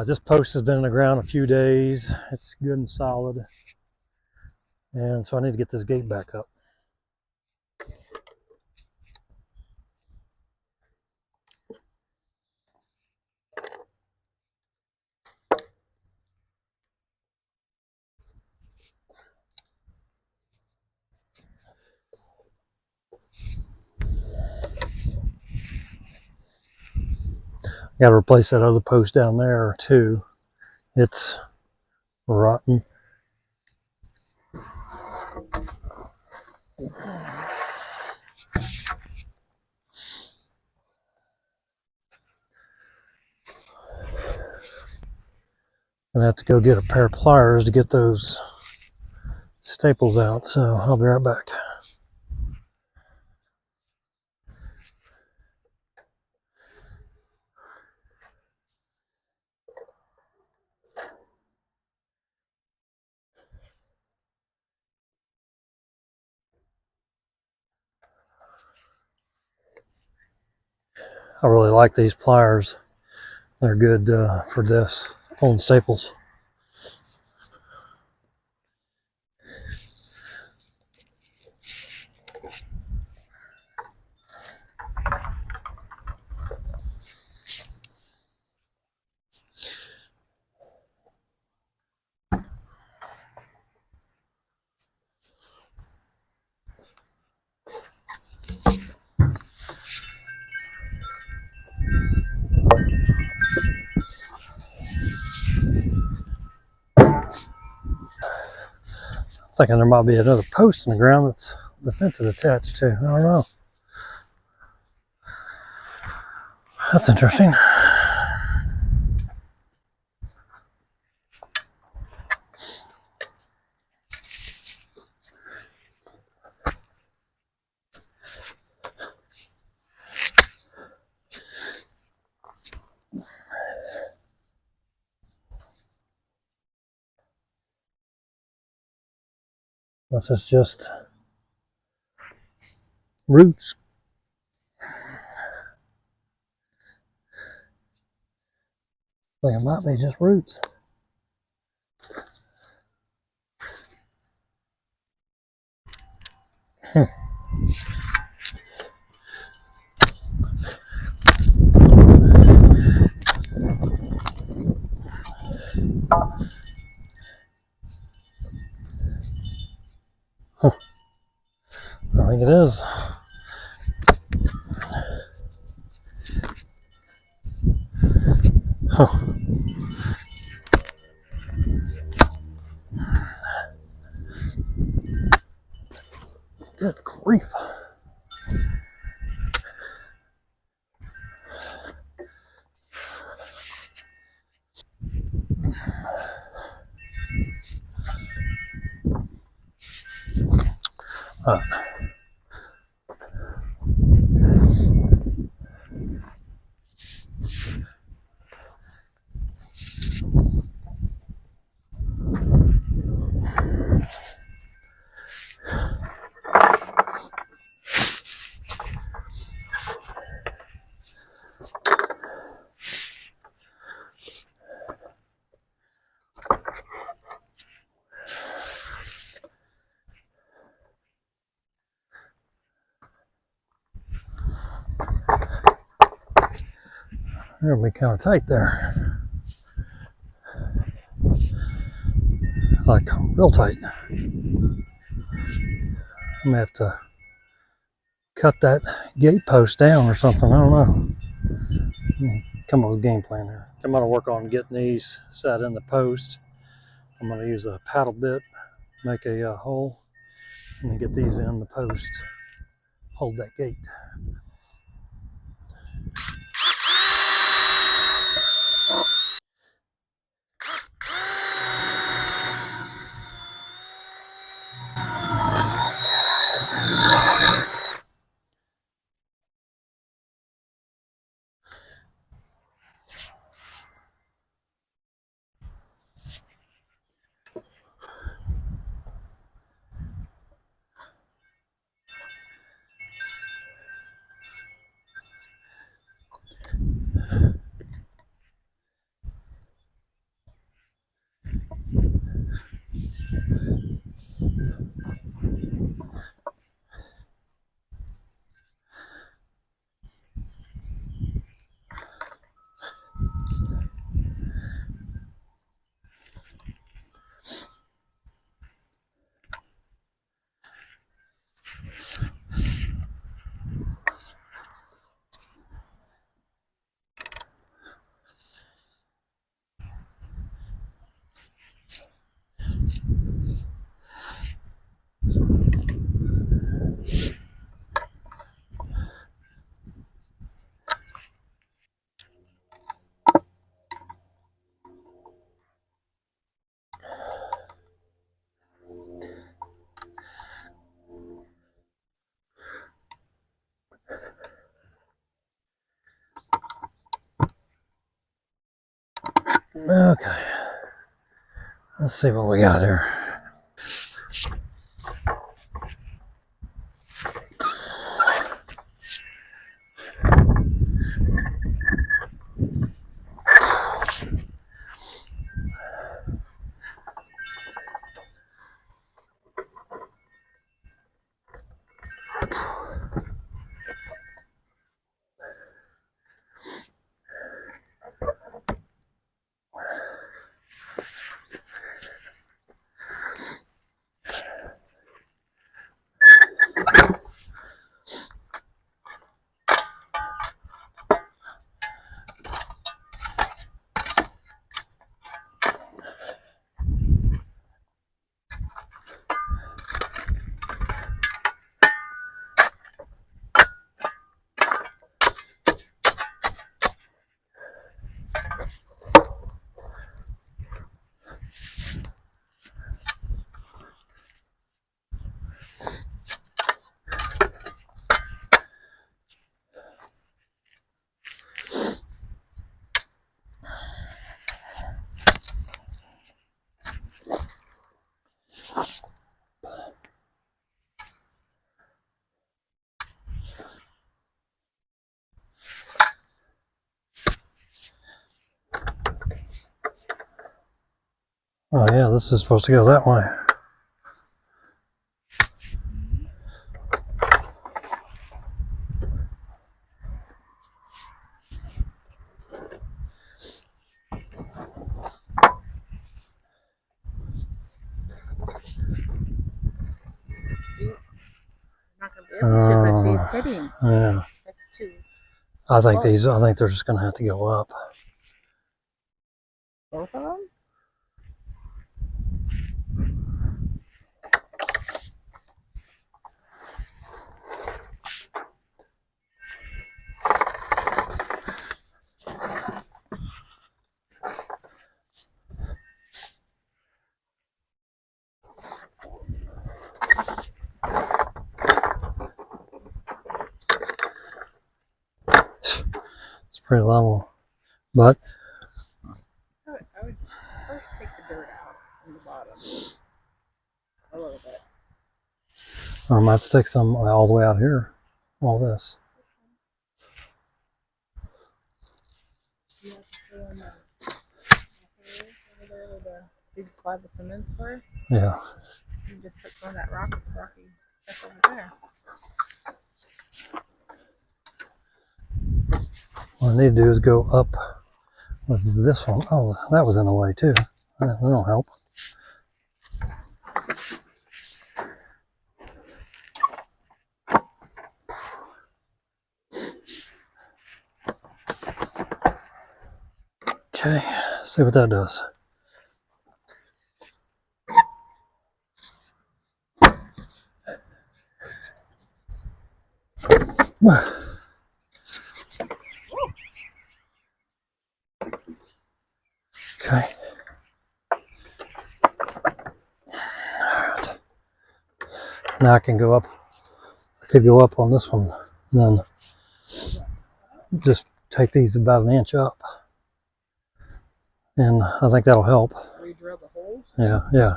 This post has been in the ground a few days. It's good and solid. And so I need to get this gate back up. Got to replace that other post down there too. It's rotten. I'm gonna have to go get a pair of pliers to get those staples out, so I'll be right back. I really like these pliers. They're good for this, pulling staples. Thinking there might be another post in the ground that's the fence is attached to. I don't know. That's interesting. This is just roots. I think it might be just roots. I think it is. Good grief. They're gonna be kind of tight there. Like real tight. I'm gonna have to cut that gate post down or something. I don't know. Come up with a game plan here. I'm gonna work on getting these set in the post. I'm gonna use a paddle bit, make a hole, and then get these in the post. Hold that gate. Okay. Let's see what we got here. Oh yeah, this is supposed to go that way. Yeah. I think they're just gonna have to go up. Both of them? It's pretty level, but I would first take the dirt out from the bottom a little bit. I might stick some all the way out here. All this. You have to fill in the over there where the big slab of cement were. Yeah. You just put some of that rocky stuff over there. What I need to do is go up with this one. Oh, that was in the way too. That'll help. Okay, see what that does. Okay. Now I can go up. I could go up on this one, and then just take these about an inch up, and I think that'll help. Re-drill the holes? Yeah.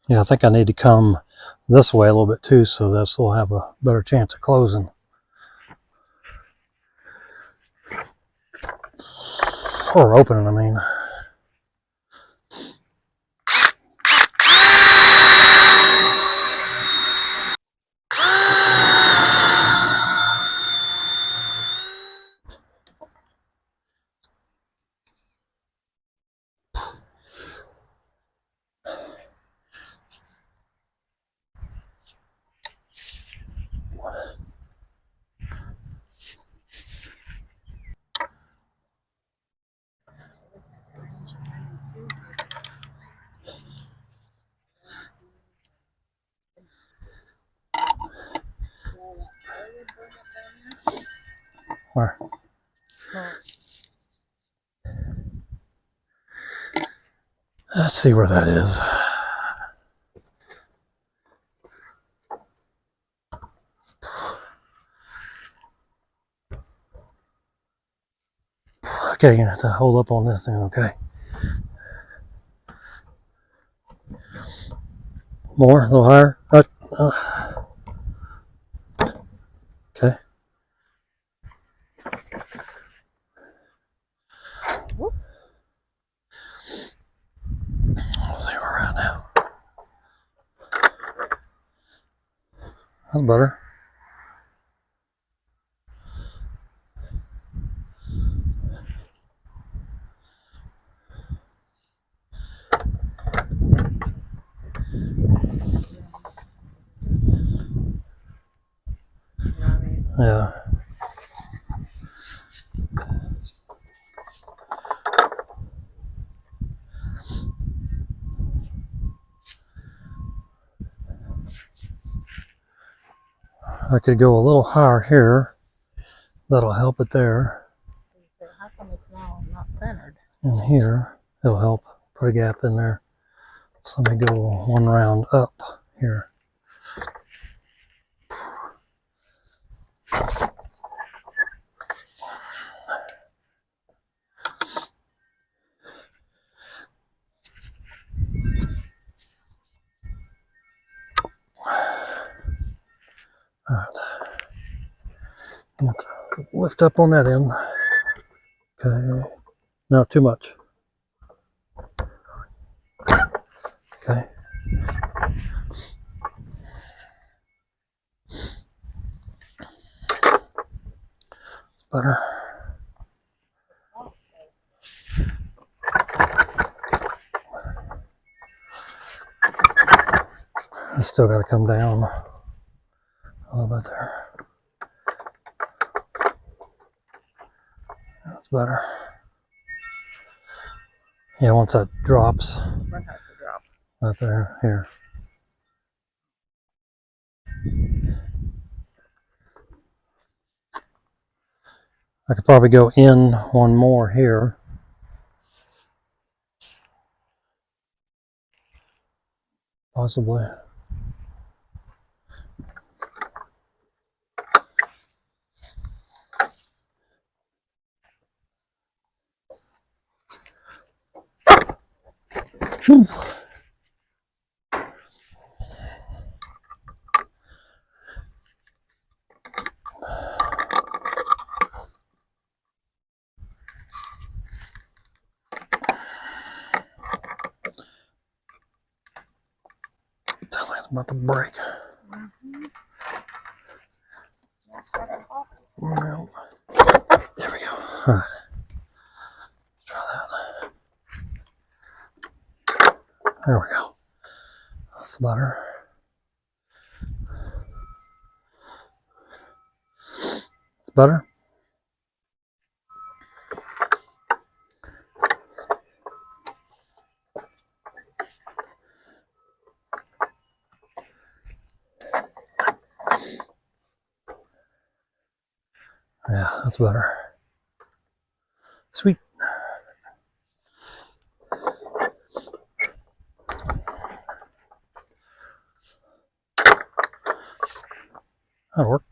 I think I need to come this way a little bit too, so this will have a better chance of closing. Or opening, I mean. Where? Let's see where that is. Okay, you're gonna have to hold up on this thing, okay? More, a little higher. Okay. Whoop. Let's see where we're at now. That's better. You know what I mean? Yeah. I could go a little higher here. That'll help it there. How come it's now not centered? And here, it'll help put a gap in there. So let me go one round up here. Alright. Lift up on that end. Okay. Not too much. Okay. It's better. It's still got to come down a little bit there. That's better. Yeah, once that drops. One has to drop. Right there. Here. I could probably go in one more here. Possibly. Whew. Sounds like it's about to break. Mm-hmm. Well, there we go. All right. Try that. There we go. That's better. It's better. Yeah, that's better. Sweet. That'll work.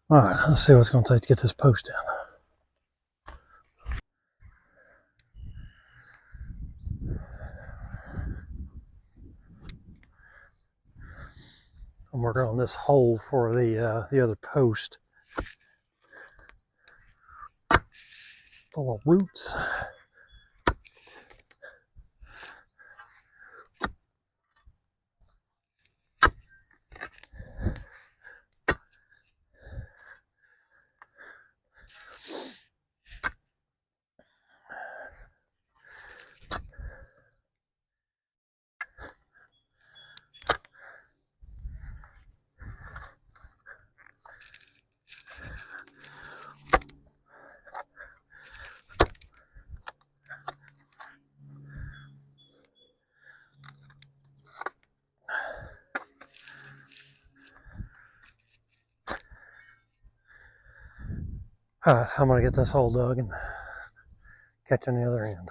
All right, let's see what it's going to take to get this post in. I'm working on this hole for the other post. Full of roots. All right, I'm going to get this hole dug and catch on the other end.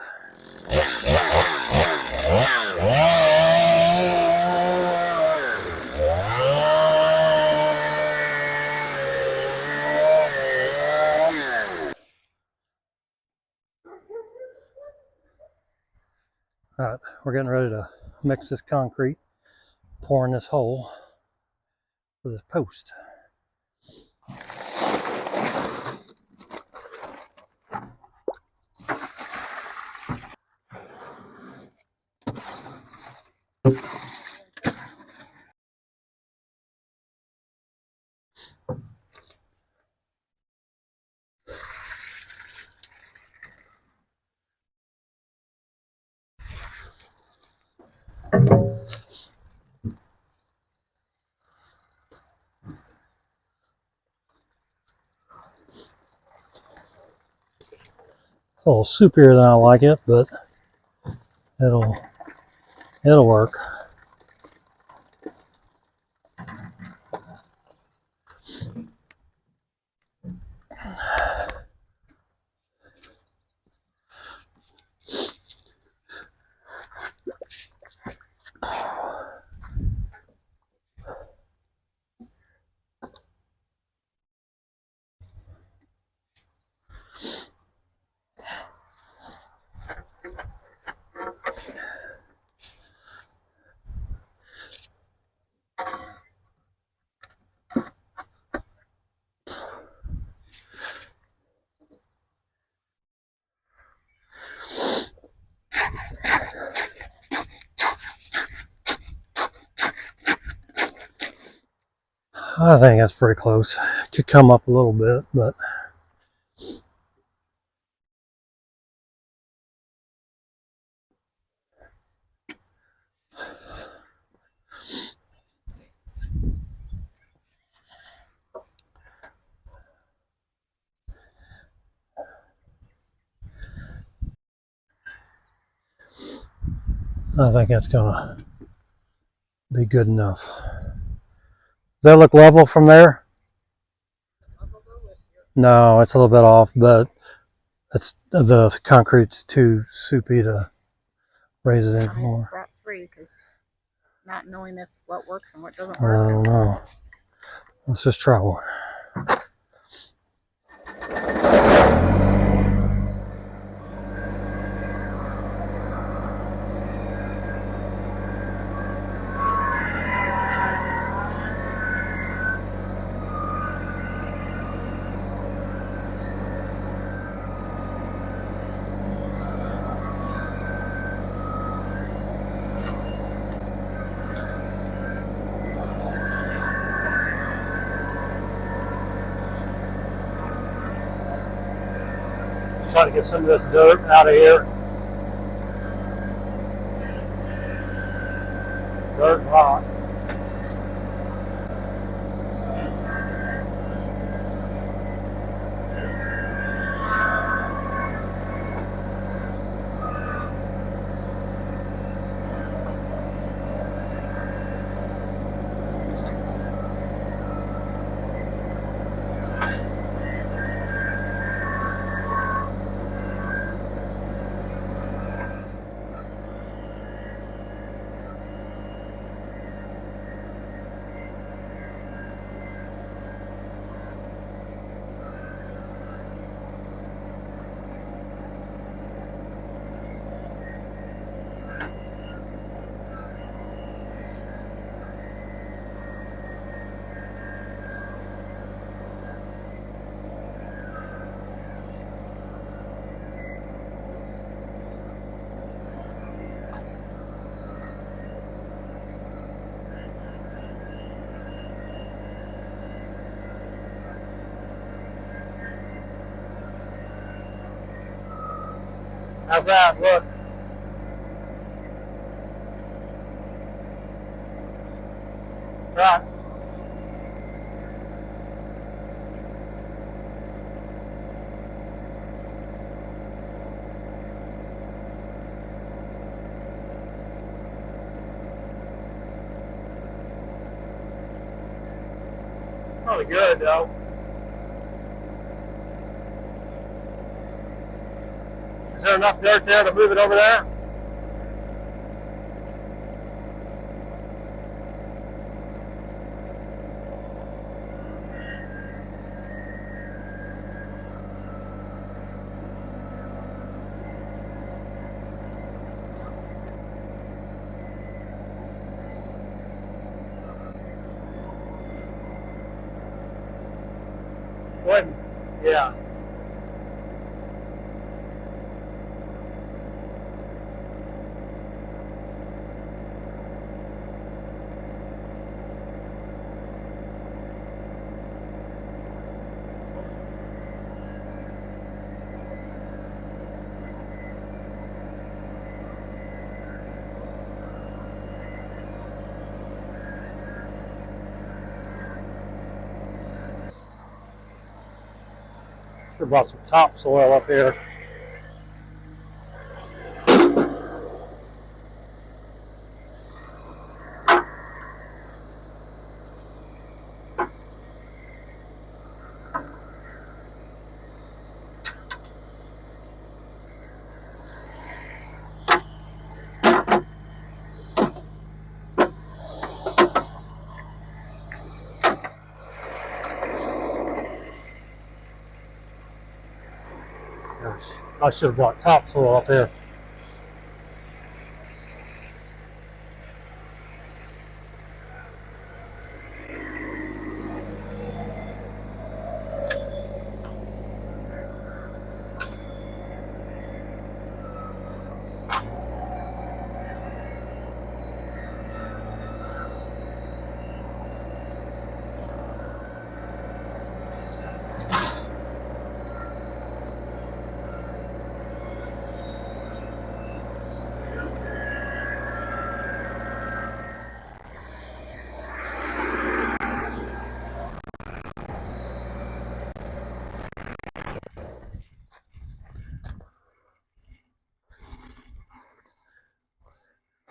Alright, we're getting ready to mix this concrete, pouring this hole for this post. It's a little soupier than I like it, but it'll work. I think that's pretty close. Could come up a little bit, but I think that's gonna be good enough. Does that look level from there? No, it's a little bit off, but it's the concrete's too soupy to raise it anymore. Brought three because not knowing if what works and what doesn't I work. don't know. Let's just try one. Try to get some of this dirt out of here. Dirt and rock. How's that look? Right. Probably good though. Is there enough dirt there to move it over there? Yeah. Should have brought some topsoil up here. Gosh, I should have brought topsoil up here.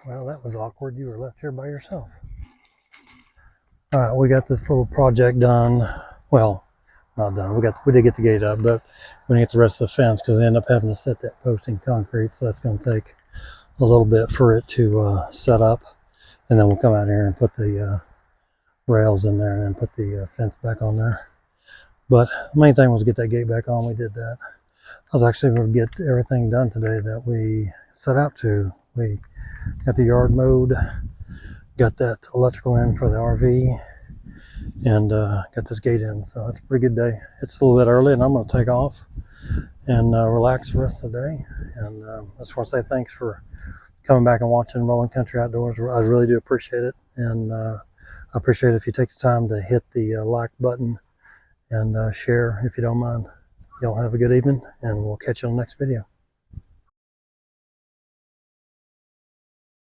Well, that was awkward. You were left here by yourself. All right, we got this little project done. Well, not done. We did get the gate up, but we didn't get the rest of the fence because they end up having to set that post in concrete. So that's going to take a little bit for it to set up, and then we'll come out here and put the rails in there and then put the fence back on there. But the main thing was get that gate back on. We did that. I was actually able to get everything done today that we set out to. We got the yard mowed, got that electrical in for the RV, and got this gate in. So it's a pretty good day. It's a little bit early, and I'm going to take off and relax the rest of the day. And I just want to say thanks for coming back and watching Rolling Country Outdoors. I really do appreciate it, and I appreciate it if you take the time to hit the like button and share if you don't mind. Y'all have a good evening, and we'll catch you on the next video.